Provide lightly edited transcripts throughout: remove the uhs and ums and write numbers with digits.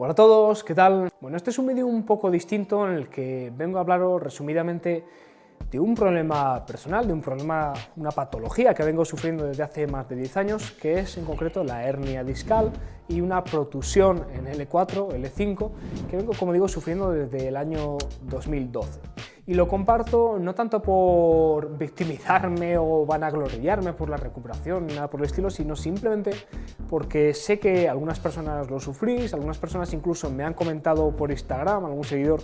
Hola a todos, ¿qué tal? Bueno, este es un vídeo un poco distinto en el que vengo a hablaros resumidamente de un problema personal, de un problema, una patología que vengo sufriendo desde hace más de 10 años, que es en concreto la hernia discal y una protusión en L4, L5, que vengo, como digo, sufriendo desde el año 2012. Y lo comparto no tanto por victimizarme o vanagloriarme por la recuperación, ni nada por el estilo, sino simplemente porque sé que algunas personas lo sufrís, algunas personas incluso me han comentado por Instagram, algún seguidor,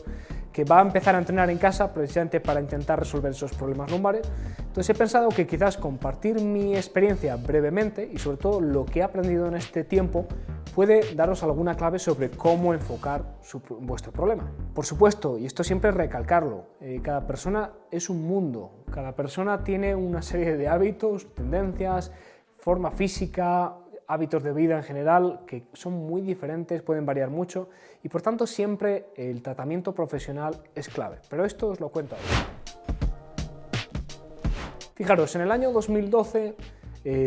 que va a empezar a entrenar en casa precisamente para intentar resolver esos problemas lumbares. Entonces he pensado que quizás compartir mi experiencia brevemente y sobre todo lo que he aprendido en este tiempo puede daros alguna clave sobre cómo enfocar vuestro problema. Por supuesto, y esto siempre recalcarlo, cada persona es un mundo, cada persona tiene una serie de hábitos, tendencias, forma física, hábitos de vida en general que son muy diferentes, pueden variar mucho y por tanto siempre el tratamiento profesional es clave, pero esto os lo cuento ahora. Fijaros, en el año 2012,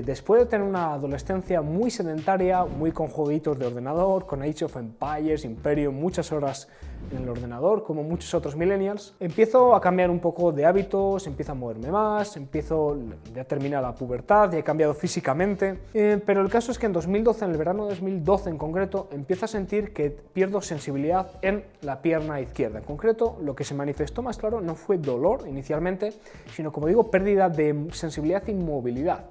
después de tener una adolescencia muy sedentaria, muy con jueguitos de ordenador, con Age of Empires, Imperium, muchas horas en el ordenador, como muchos otros millennials, empiezo a cambiar un poco de hábitos, empiezo a moverme más, ya termina la pubertad, ya he cambiado físicamente, pero el caso es que en 2012, en el verano de 2012 en concreto, empiezo a sentir que pierdo sensibilidad en la pierna izquierda. En concreto, lo que se manifestó más claro no fue dolor inicialmente, sino, como digo, pérdida de sensibilidad e inmovilidad.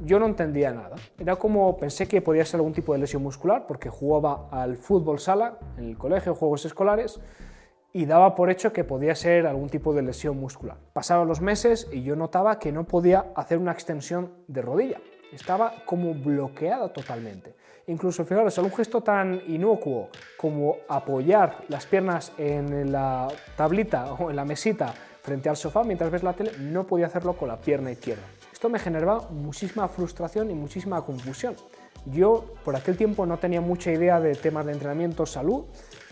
Yo no entendía nada. Era como, pensé que podía ser algún tipo de lesión muscular porque jugaba al fútbol sala en el colegio, juegos escolares, y daba por hecho que podía ser algún tipo de lesión muscular. Pasaban los meses y yo notaba que no podía hacer una extensión de rodilla. Estaba como bloqueada totalmente. Incluso, fijaros, un gesto tan inocuo como apoyar las piernas en la tablita o en la mesita frente al sofá mientras ves la tele, no podía hacerlo con la pierna izquierda. Esto me generaba muchísima frustración y muchísima confusión. Yo por aquel tiempo no tenía mucha idea de temas de entrenamiento, salud,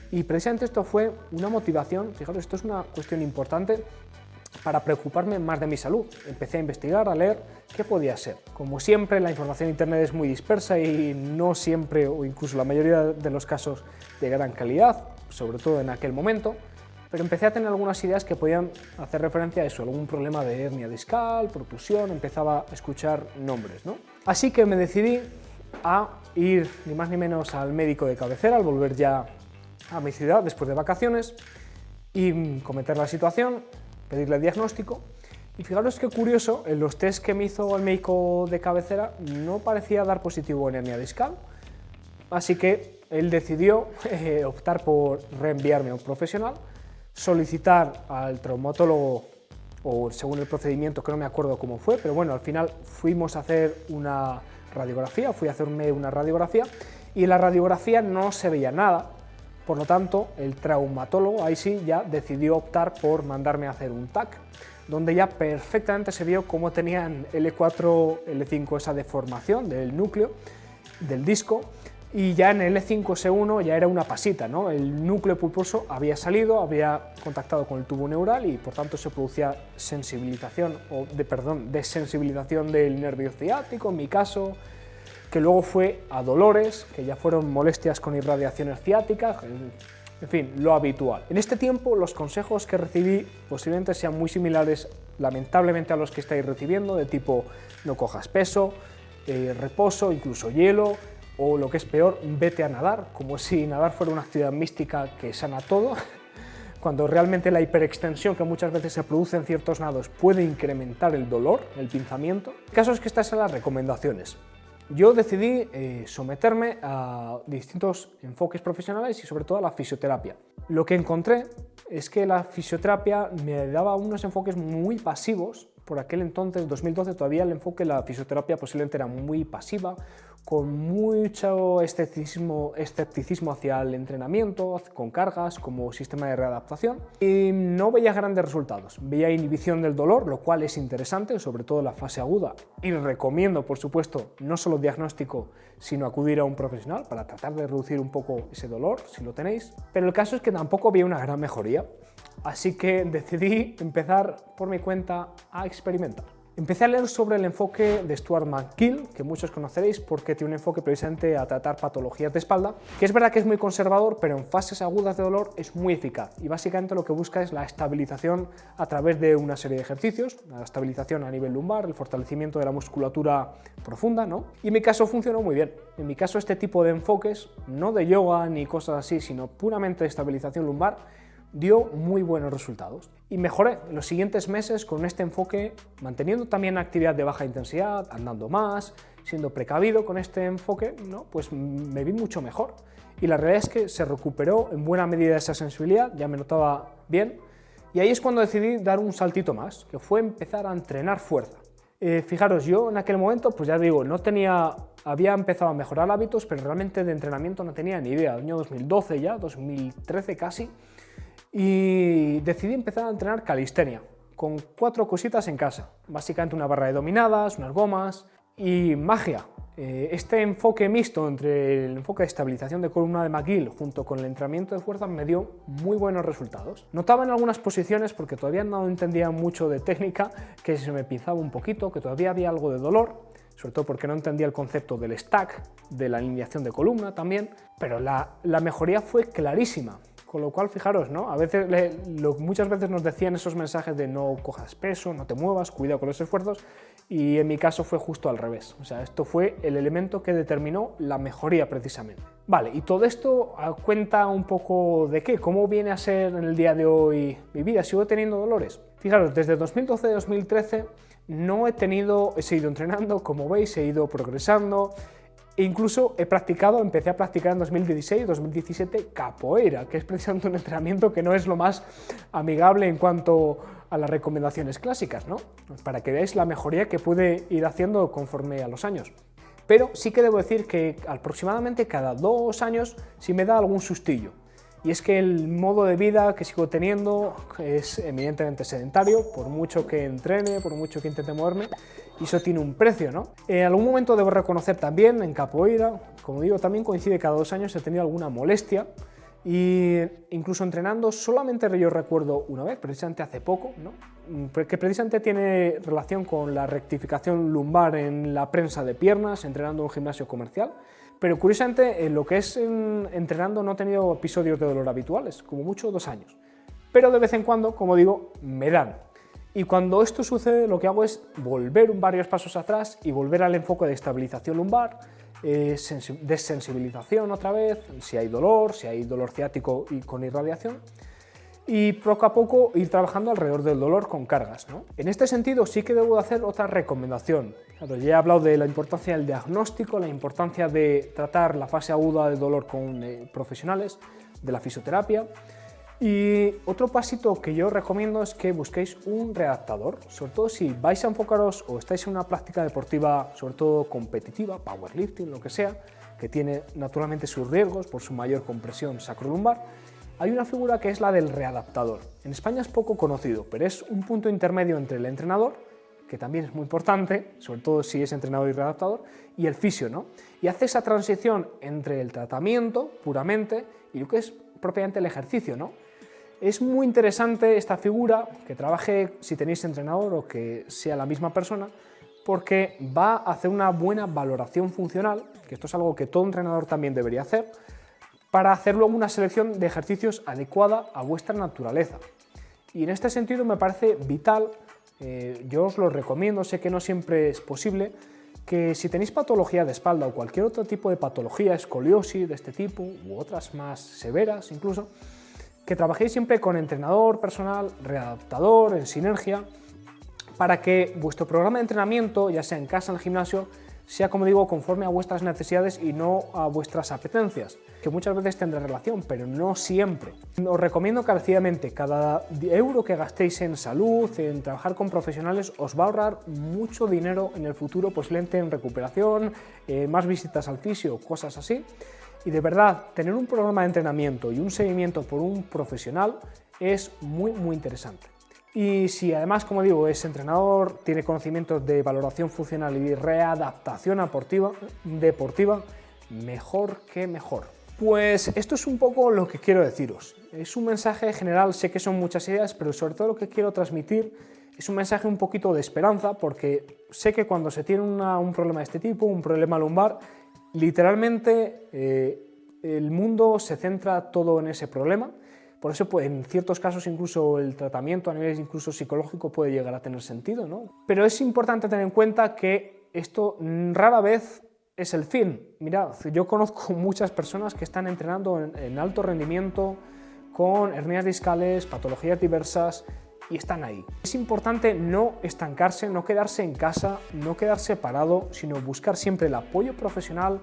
y precisamente esto fue una motivación, fijaros, esto es una cuestión importante, para preocuparme más de mi salud. Empecé a investigar, a leer qué podía ser. Como siempre, la información en internet es muy dispersa y no siempre, o incluso la mayoría de los casos, de gran calidad, sobre todo en aquel momento. Pero empecé a tener algunas ideas que podían hacer referencia a eso, algún problema de hernia discal, protusión, empezaba a escuchar nombres, ¿no? Así que me decidí a ir ni más ni menos al médico de cabecera al volver ya a mi ciudad después de vacaciones y comentar la situación, pedirle el diagnóstico. Y fijaros qué curioso, en los test que me hizo el médico de cabecera no parecía dar positivo en hernia discal, así que él decidió optar por reenviarme a un profesional, solicitar al traumatólogo, o según el procedimiento, que no me acuerdo cómo fue, pero bueno, al final fuimos a hacer una radiografía, fui a hacerme una radiografía y en la radiografía no se veía nada, por lo tanto el traumatólogo ahí sí ya decidió optar por mandarme a hacer un TAC, donde ya perfectamente se vio cómo tenían L4, L5 esa deformación del núcleo, del disco, y ya en el L5-S1 ya era una pasita, ¿no? El núcleo pulposo había salido, había contactado con el tubo neural y por tanto se producía desensibilización del nervio ciático, en mi caso, que luego fue a dolores, que ya fueron molestias con irradiaciones ciáticas, en fin, lo habitual. En este tiempo los consejos que recibí posiblemente sean muy similares, lamentablemente, a los que estáis recibiendo, de tipo no cojas peso, reposo, incluso hielo, o lo que es peor, vete a nadar, como si nadar fuera una actividad mística que sana todo, cuando realmente la hiperextensión que muchas veces se produce en ciertos nados puede incrementar el dolor, el pinzamiento. El caso es que estas son las recomendaciones. Yo decidí someterme a distintos enfoques profesionales y sobre todo a la fisioterapia. Lo que encontré es que la fisioterapia me daba unos enfoques muy pasivos. Por aquel entonces, 2012, todavía el enfoque de la fisioterapia posiblemente era muy pasiva, con mucho escepticismo hacia el entrenamiento, con cargas como sistema de readaptación, y no veía grandes resultados. Veía inhibición del dolor, lo cual es interesante, sobre todo en la fase aguda, y recomiendo, por supuesto, no solo diagnóstico, sino acudir a un profesional para tratar de reducir un poco ese dolor, si lo tenéis, pero el caso es que tampoco había una gran mejoría, así que decidí empezar por mi cuenta a experimentar. Empecé a leer sobre el enfoque de Stuart McGill, que muchos conoceréis porque tiene un enfoque precisamente a tratar patologías de espalda, que es verdad que es muy conservador, pero en fases agudas de dolor es muy eficaz y básicamente lo que busca es la estabilización a través de una serie de ejercicios, la estabilización a nivel lumbar, el fortalecimiento de la musculatura profunda, ¿no? Y en mi caso funcionó muy bien. En mi caso este tipo de enfoques, no de yoga ni cosas así, sino puramente de estabilización lumbar, dio muy buenos resultados y mejoré en los siguientes meses con este enfoque, manteniendo también actividad de baja intensidad, andando más, siendo precavido con este enfoque, ¿no? Pues me vi mucho mejor y la realidad es que se recuperó en buena medida esa sensibilidad, ya me notaba bien y ahí es cuando decidí dar un saltito más, que fue empezar a entrenar fuerza. Fijaros, yo en aquel momento, pues ya digo, había empezado a mejorar hábitos, pero realmente de entrenamiento no tenía ni idea, año 2012 ya, 2013 casi, y decidí empezar a entrenar calistenia, con 4 cositas en casa, básicamente una barra de dominadas, unas gomas y magia. Este enfoque mixto entre el enfoque de estabilización de columna de McGill junto con el entrenamiento de fuerza me dio muy buenos resultados. Notaba en algunas posiciones, porque todavía no entendía mucho de técnica, que se me pinzaba un poquito, que todavía había algo de dolor, sobre todo porque no entendía el concepto del stack, de la alineación de columna también, pero la mejoría fue clarísima. Con lo cual, fijaros, ¿no? A veces, muchas veces nos decían esos mensajes de no cojas peso, no te muevas, cuidado con los esfuerzos, y en mi caso fue justo al revés. O sea, esto fue el elemento que determinó la mejoría precisamente. Vale, y todo esto cuenta un poco de qué, cómo viene a ser en el día de hoy mi vida. ¿Sigo teniendo dolores? Fijaros, desde 2012-2013 he seguido entrenando, como veis, he ido progresando. E incluso empecé a practicar en 2016-2017 capoeira, que es precisamente un entrenamiento que no es lo más amigable en cuanto a las recomendaciones clásicas, ¿no? Para que veáis la mejoría que puede ir haciendo conforme a los años. Pero sí que debo decir que aproximadamente cada 2 años sí me da algún sustillo. Y es que el modo de vida que sigo teniendo es eminentemente sedentario, por mucho que entrene, por mucho que intente moverme, y eso tiene un precio, ¿no? En algún momento debo reconocer también, en capoeira, como digo, también coincide cada 2 años, he tenido alguna molestia, y incluso entrenando solamente yo recuerdo una vez, precisamente hace poco, ¿no? Que precisamente tiene relación con la rectificación lumbar en la prensa de piernas, entrenando en un gimnasio comercial. Pero curiosamente, en lo que es entrenando no he tenido episodios de dolor habituales, como mucho 2 años. Pero de vez en cuando, como digo, me dan. Y cuando esto sucede, lo que hago es volver varios pasos atrás y volver al enfoque de estabilización lumbar, desensibilización otra vez, si hay dolor ciático y con irradiación, y poco a poco ir trabajando alrededor del dolor con cargas, ¿no? En este sentido sí que debo hacer otra recomendación. Claro, ya he hablado de la importancia del diagnóstico, la importancia de tratar la fase aguda del dolor con profesionales, de la fisioterapia. Y otro pasito que yo recomiendo es que busquéis un readaptador, sobre todo si vais a enfocaros o estáis en una práctica deportiva, sobre todo competitiva, powerlifting, lo que sea, que tiene naturalmente sus riesgos por su mayor compresión sacrolumbar. Hay una figura que es la del readaptador. En España es poco conocido, pero es un punto intermedio entre el entrenador, que también es muy importante, sobre todo si es entrenador y readaptador, y el fisio, ¿no? Y hace esa transición entre el tratamiento puramente y lo que es propiamente el ejercicio, ¿no? Es muy interesante esta figura, que trabaje si tenéis entrenador o que sea la misma persona, porque va a hacer una buena valoración funcional, que esto es algo que todo entrenador también debería hacer, para hacer luego una selección de ejercicios adecuada a vuestra naturaleza. Y en este sentido me parece vital, yo os lo recomiendo, sé que no siempre es posible, que si tenéis patología de espalda o cualquier otro tipo de patología, escoliosis de este tipo, u otras más severas incluso, que trabajéis siempre con entrenador personal, readaptador, en sinergia, para que vuestro programa de entrenamiento, ya sea en casa o en el gimnasio, sea, como digo, conforme a vuestras necesidades y no a vuestras apetencias, que muchas veces tendrá relación, pero no siempre. Os recomiendo encarecidamente, cada euro que gastéis en salud, en trabajar con profesionales, os va a ahorrar mucho dinero en el futuro, posiblemente en recuperación, más visitas al fisio, cosas así. Y de verdad, tener un programa de entrenamiento y un seguimiento por un profesional es muy, muy interesante. Y si además, como digo, es entrenador, tiene conocimientos de valoración funcional y readaptación deportiva, mejor que mejor. Pues esto es un poco lo que quiero deciros. Es un mensaje general, sé que son muchas ideas, pero sobre todo lo que quiero transmitir Es un mensaje un poquito de esperanza, porque sé que cuando se tiene un problema de este tipo, un problema lumbar, literalmente el mundo se centra todo en ese problema. Por eso, pues, en ciertos casos, incluso el tratamiento a nivel incluso psicológico puede llegar a tener sentido, ¿no? Pero es importante tener en cuenta que esto rara vez es el fin. Mirad, yo conozco muchas personas que están entrenando en alto rendimiento, con hernias discales, patologías diversas, y están ahí. Es importante no estancarse, no quedarse en casa, no quedarse parado, sino buscar siempre el apoyo profesional,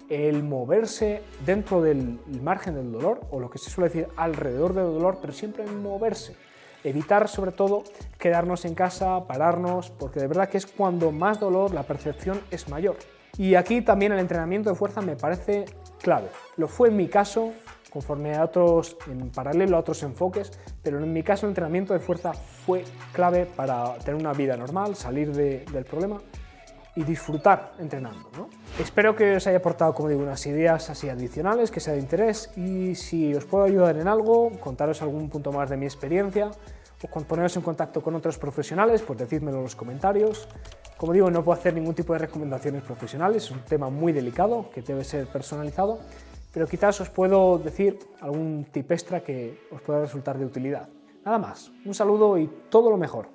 el moverse dentro del margen del dolor, o lo que se suele decir alrededor del dolor, pero siempre moverse. Evitar, sobre todo, quedarnos en casa, pararnos, porque de verdad que es cuando más dolor, la percepción es mayor. Y aquí también el entrenamiento de fuerza me parece clave. Lo fue en mi caso, conforme a otros, en paralelo a otros enfoques, pero en mi caso el entrenamiento de fuerza fue clave para tener una vida normal, salir del problema y disfrutar entrenando, ¿no? Espero que os haya aportado, como digo, unas ideas así adicionales, que sea de interés, y si os puedo ayudar en algo, contaros algún punto más de mi experiencia, o poneros en contacto con otros profesionales, pues decídmelo en los comentarios. Como digo, no puedo hacer ningún tipo de recomendaciones profesionales, es un tema muy delicado que debe ser personalizado, pero quizás os puedo decir algún tip extra que os pueda resultar de utilidad. Nada más, un saludo y todo lo mejor.